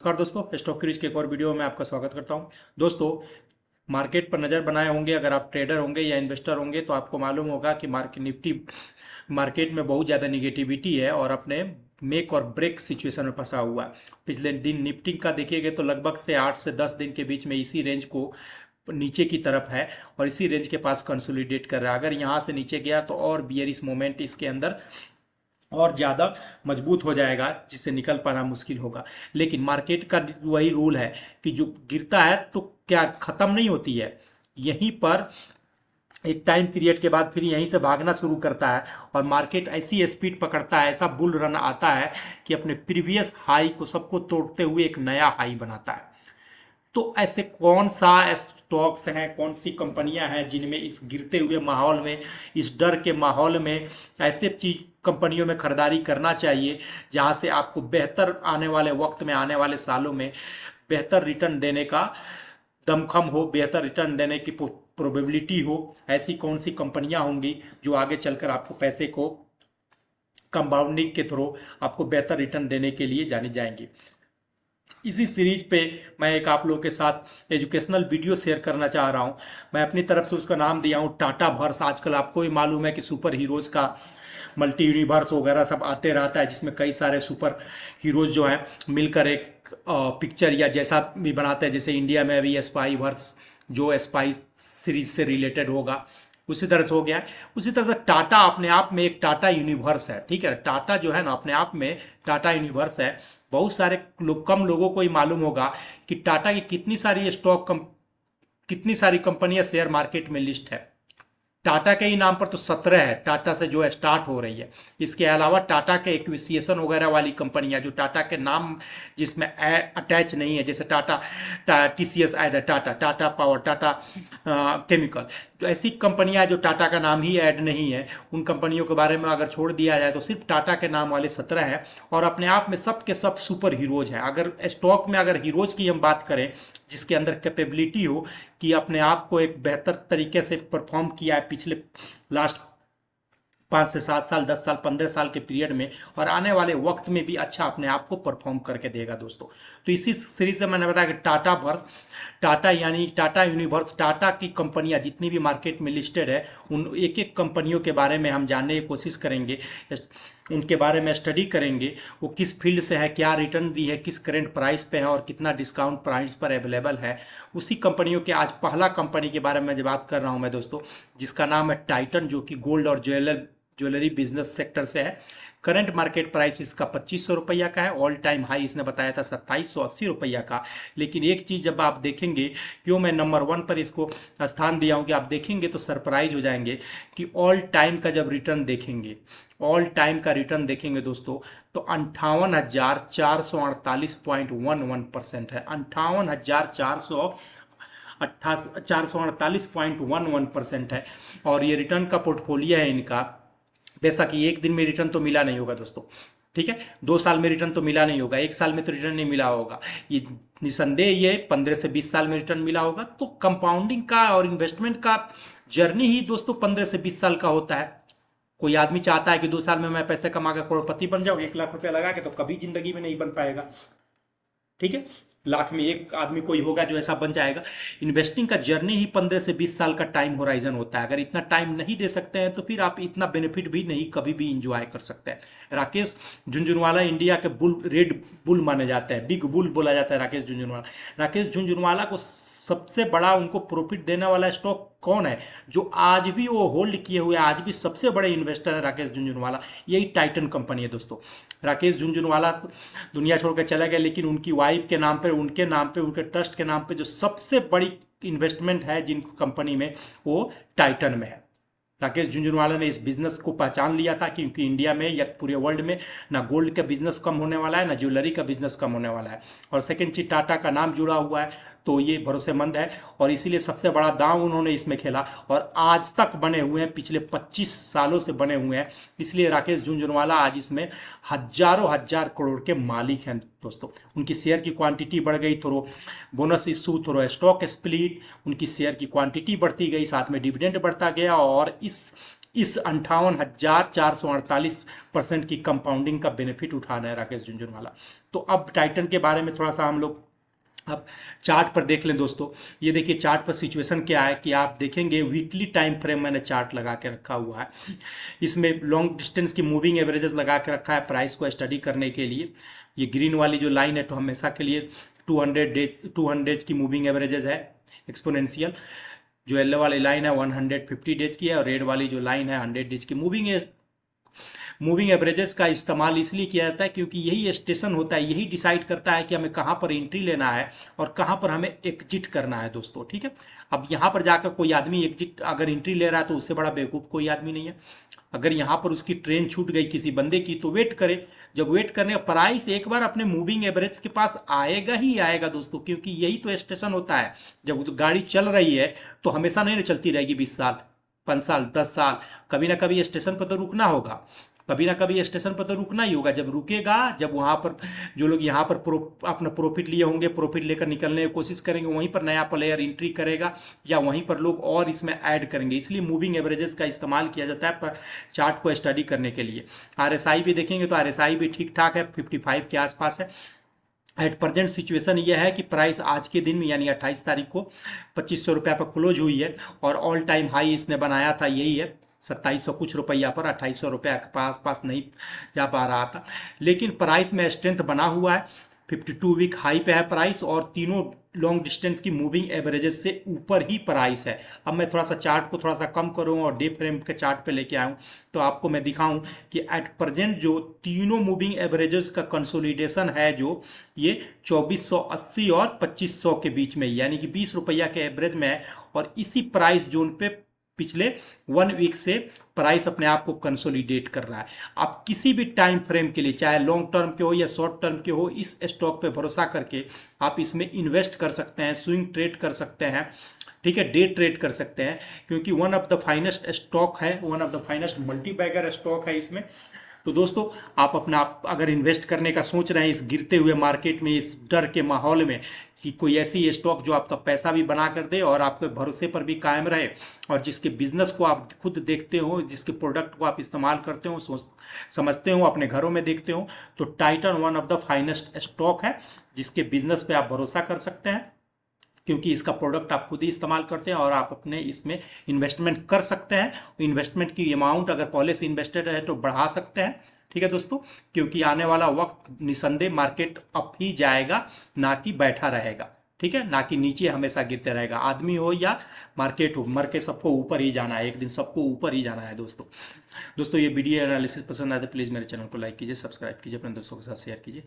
नमस्कार दोस्तों, stock cruise के एक और वीडियो में आपका स्वागत करता हूं। दोस्तों, मार्केट पर नज़र बनाए होंगे, अगर आप ट्रेडर होंगे या इन्वेस्टर होंगे तो आपको मालूम होगा कि मार्केट में बहुत ज़्यादा निगेटिविटी है और अपने मेक और ब्रेक सिचुएशन में फंसा हुआ है। पिछले दिन निफ्टी का देखिएगा तो लगभग से 8 से 10 दिन के बीच में इसी रेंज को नीचे की तरफ है और इसी रेंज के पास कंसोलिडेट कर रहा है। अगर यहाँ से नीचे गया तो और बियरिश मोमेंट इसके अंदर और ज़्यादा मजबूत हो जाएगा, जिससे निकल पाना मुश्किल होगा। लेकिन मार्केट का वही रूल है कि जो गिरता है तो क्या ख़त्म नहीं होती है, यहीं पर एक टाइम पीरियड के बाद फिर यहीं से भागना शुरू करता है और मार्केट ऐसी स्पीड पकड़ता है, ऐसा बुल रन आता है कि अपने प्रीवियस हाई को सबको तोड़ते हुए एक नया हाई बनाता है। तो ऐसे कौन सा स्टॉक्स हैं, कौन सी कंपनियां हैं जिनमें इस गिरते हुए माहौल में, इस डर के माहौल में ऐसे चीज कंपनियों में खरीदारी करना चाहिए जहां से आपको बेहतर आने वाले वक्त में, आने वाले सालों में बेहतर रिटर्न देने का दमखम हो, बेहतर रिटर्न देने की प्रोबेबिलिटी हो। ऐसी कौन सी कंपनियां होंगी जो आगे चलकर आपको पैसे को कंपाउंडिंग के थ्रू आपको बेहतर रिटर्न देने के लिए जानी जाएंगी। इसी सीरीज पे मैं एक आप लोगों के साथ एजुकेशनल वीडियो शेयर करना चाह रहा हूँ। मैं अपनी तरफ से उसका नाम दिया हूँ टाटा वर्स। आजकल आपको ही मालूम है कि सुपर हीरोज का मल्टी यूनिवर्स वगैरह सब आते रहता है, जिसमें कई सारे सुपर हीरोज जो हैं मिलकर एक पिक्चर या जैसा भी बनाते हैं। जैसे इंडिया में अभी स्पाई वर्स, जो स्पाई सीरीज से रिलेटेड होगा, उसी तरह से हो गया है। उसी तरह से टाटा अपने आप में एक टाटा यूनिवर्स है। ठीक है, टाटा जो है ना अपने आप में टाटा यूनिवर्स है। बहुत सारे कम लोगों को ही मालूम होगा कि टाटा की कितनी सारी कंपनियां शेयर मार्केट में लिस्ट है। टाटा के ही नाम पर तो 17 है, टाटा से जो है स्टार्ट हो रही है। इसके अलावा टाटा के एक्विजिशन वगैरह वाली कंपनियां जो टाटा के नाम जिसमें अटैच नहीं है, जैसे टाटा टीसीएस ऐड है, टाटा टाटा पावर, टाटा केमिकल, तो ऐसी कंपनियां जो टाटा का नाम ही ऐड नहीं है, उन कंपनियों के बारे में अगर छोड़ दिया जाए तो सिर्फ टाटा के नाम वाले 17 हैं और अपने आप में सब के सब सुपर हीरोज हैं। अगर स्टॉक में अगर हीरोज की हम बात करें जिसके अंदर कैपेबिलिटी हो कि अपने आप को एक बेहतर तरीके से परफॉर्म किया है पिछले लास्ट 5 से 7 साल, 10 साल, 15 साल के पीरियड में, और आने वाले वक्त में भी अच्छा अपने आप को परफॉर्म करके देगा दोस्तों। तो इसी सीरीज से मैंने बताया कि टाटा वर्स, टाटा यानी टाटा यूनिवर्स, टाटा की कंपनियां जितनी भी मार्केट में लिस्टेड है उन एक एक कंपनियों के बारे में हम जानने की कोशिश करेंगे, उनके बारे में स्टडी करेंगे, वो किस फील्ड से है, क्या रिटर्न दी है, किस करेंट प्राइस पे है और कितना डिस्काउंट प्राइस पर अवेलेबल है। उसी कंपनियों के आज पहला कंपनी के बारे में जो बात कर रहा हूं मैं दोस्तों, जिसका नाम है टाइटन, जो कि गोल्ड और ज्वेलरी बिजनेस सेक्टर से है। करंट मार्केट प्राइस इसका 2500 रुपया का है। ऑल टाइम हाई इसने बताया था 2780 रुपया का। लेकिन एक चीज़ जब आप देखेंगे, क्यों मैं नंबर 1 पर इसको स्थान दिया हूँ, कि आप देखेंगे तो सरप्राइज हो जाएंगे कि ऑल टाइम का जब रिटर्न देखेंगे, ऑल टाइम का रिटर्न देखेंगे दोस्तों, तो 58,448.11% है। 448.11% है और ये रिटर्न का पोर्टफोलियो है इनका। बेशक ये एक दिन में रिटर्न तो मिला नहीं होगा दोस्तों, ठीक है, 2 साल में रिटर्न तो मिला नहीं होगा, 1 साल में तो रिटर्न नहीं मिला होगा, ये निसंदेह ये 15 से 20 साल में रिटर्न मिला होगा। तो कंपाउंडिंग का और इन्वेस्टमेंट का जर्नी ही दोस्तों 15 से 20 साल का होता है। कोई आदमी चाहता है कि 2 साल में मैं पैसे कमा के करोड़पति बन जाऊँ 1 लाख रुपया लगा के, तो कभी जिंदगी में नहीं बन पाएगा। ठीक है, लाख में एक आदमी कोई होगा जो ऐसा बन जाएगा। इन्वेस्टिंग का जर्नी ही 15 से 20 साल का टाइम होराइजन होता है। अगर इतना टाइम नहीं दे सकते हैं तो फिर आप इतना बेनिफिट भी नहीं कभी भी इंजॉय कर सकते हैं। राकेश झुनझुनवाला इंडिया के रेड बुल माने जाते हैं, बिग बुल बोला जाता है राकेश झुनझुनवाला। राकेश झुनझुनवाला को सबसे बड़ा उनको प्रॉफिट देने वाला स्टॉक कौन है जो आज भी वो होल्ड किए हुए, आज भी सबसे बड़े इन्वेस्टर है राकेश झुनझुनवाला, यही टाइटन कंपनी है दोस्तों। राकेश झुनझुनवाला दुनिया छोड़ कर चले गए, लेकिन उनकी वाइफ के नाम पे, उनके नाम पे, उनके ट्रस्ट के नाम पे जो सबसे बड़ी इन्वेस्टमेंट है जिन कंपनी में, वो टाइटन में है। राकेश झुनझुनवाला ने इस बिजनेस को पहचान लिया था क्योंकि इंडिया में या पूरे वर्ल्ड में ना गोल्ड का बिजनेस कम होने वाला है, ना ज्वेलरी का बिजनेस कम होने वाला है। और सेकेंड चीज, टाटा का नाम जुड़ा हुआ है तो ये भरोसेमंद है और इसीलिए सबसे बड़ा दांव उन्होंने इसमें खेला और आज तक बने हुए हैं, पिछले 25 सालों से बने हुए हैं। इसलिए राकेश झुनझुनवाला आज इसमें हजारों हजार करोड़ के मालिक हैं दोस्तों। उनकी शेयर की क्वांटिटी बढ़ गई, थोड़ा बोनस इशू, थोड़ा स्टॉक स्प्लिट, उनकी शेयर की क्वांटिटी बढ़ती गई, साथ में डिविडेंड बढ़ता गया और इस इस 58,448% की कंपाउंडिंग का बेनिफिट उठा रहे हैं राकेश झुनझुनवाला। तो अब टाइटन के बारे में थोड़ा सा हम लोग अब चार्ट पर देख लें दोस्तों। ये देखिए चार्ट पर सिचुएशन क्या है कि आप देखेंगे वीकली टाइम फ्रेम मैंने चार्ट लगा के रखा हुआ है। इसमें लॉन्ग डिस्टेंस की मूविंग एवरेजेस लगा के रखा है प्राइस को स्टडी करने के लिए। ये ग्रीन वाली जो लाइन है तो हमेशा के लिए 200 की मूविंग एवरेजेस है एक्सपोनेंशियल। जो येलो वाली लाइन है 150 डेज की है और रेड वाली जो लाइन है 100 डेज की। मूविंग एवरेजेस का इस्तेमाल इसलिए किया जाता है क्योंकि यही स्टेशन होता है, यही डिसाइड करता है कि हमें कहाँ पर एंट्री लेना है और कहाँ पर हमें एग्जिट करना है दोस्तों। ठीक है, अब यहाँ पर जाकर कोई आदमी एग्जिट अगर एंट्री ले रहा है तो उससे बड़ा बेवकूफ़ कोई आदमी नहीं है। अगर यहाँ पर उसकी ट्रेन छूट गई किसी बंदे की तो वेट करे। जब वेट करने का प्राइस एक बार अपने मूविंग एवरेज के पास आएगा ही आएगा दोस्तों, क्योंकि यही तो स्टेशन होता है। जब गाड़ी चल रही है तो हमेशा नहीं चलती रहेगी 20 साल 5 साल 10 साल, कभी ना कभी स्टेशन पर तो रुकना होगा, कभी ना कभी स्टेशन पर तो रुकना ही होगा। जब रुकेगा, जब वहाँ पर जो लोग यहाँ पर अपना प्रॉफिट लिए होंगे, प्रॉफिट लेकर निकलने की कोशिश करेंगे, वहीं पर नया प्लेयर एंट्री करेगा या वहीं पर लोग और इसमें ऐड करेंगे। इसलिए मूविंग एवरेजेस का इस्तेमाल किया जाता है पर चार्ट को स्टडी करने के लिए। RSI भी देखेंगे तो RSI भी ठीक ठाक है, 55 के आसपास है। एट प्रेजेंट सिचुएशन यह है कि प्राइस आज के दिन में यानी 28 तारीख को 2500 रुपया पर क्लोज हुई है और ऑल टाइम हाई इसने बनाया था यही है 2700 कुछ रुपया पर। 2800 रुपया के पास नहीं जा पा रहा था, लेकिन प्राइस में स्ट्रेंथ बना हुआ है। 52 वीक हाई पे है प्राइस और तीनों लॉन्ग डिस्टेंस की मूविंग एवरेजेस से ऊपर ही प्राइस है। अब मैं थोड़ा सा चार्ट को थोड़ा सा कम करूँ और डे फ्रेम के चार्ट पे लेके आऊँ तो आपको मैं दिखाऊं कि एट प्रेजेंट जो तीनों मूविंग एवरेजेस का कंसोलिडेशन है जो ये 2480 और 2500 के बीच में, यानी कि 20 रुपया के एवरेज में है और इसी प्राइस जोन पे पिछले 1 वीक से प्राइस अपने आप को कंसोलिडेट कर रहा है। आप किसी भी टाइम फ्रेम के लिए, चाहे लॉन्ग टर्म के हो या शॉर्ट टर्म के हो, इस स्टॉक पे भरोसा करके आप इसमें इन्वेस्ट कर सकते हैं, स्विंग ट्रेड कर सकते हैं, ठीक है, डे ट्रेड कर सकते हैं, क्योंकि one of the finest stock है, one of the finest multibagger stock है इसमें। तो दोस्तों आप अपना अगर इन्वेस्ट करने का सोच रहे हैं इस गिरते हुए मार्केट में, इस डर के माहौल में, कि कोई ऐसी स्टॉक जो आपका पैसा भी बना कर दे और आपके भरोसे पर भी कायम रहे और जिसके बिजनेस को आप खुद देखते हो, जिसके प्रोडक्ट को आप इस्तेमाल करते हो, समझते हो, अपने घरों में देखते हो, तो Titan one of the finest stock है जिसके बिजनेस पे आप भरोसा कर सकते हैं, क्योंकि इसका प्रोडक्ट आप खुद ही इस्तेमाल करते हैं और आप अपने इसमें इन्वेस्टमेंट कर सकते हैं। इन्वेस्टमेंट की अमाउंट अगर पहले से इन्वेस्टेड है तो बढ़ा सकते हैं, ठीक है दोस्तों, क्योंकि आने वाला वक्त निसंदेह मार्केट अप ही जाएगा, ना कि बैठा रहेगा, ठीक है, ना कि नीचे हमेशा गिरते रहेगा। आदमी हो या मार्केट हो, मर के सबको ऊपर ही जाना है, एक दिन सबको ऊपर ही जाना है दोस्तों। ये वीडियो एनालिसिस पसंद आए तो प्लीज़ मेरे चैनल को लाइक कीजिए, सब्सक्राइब कीजिए, अपने दोस्तों के साथ शेयर कीजिए।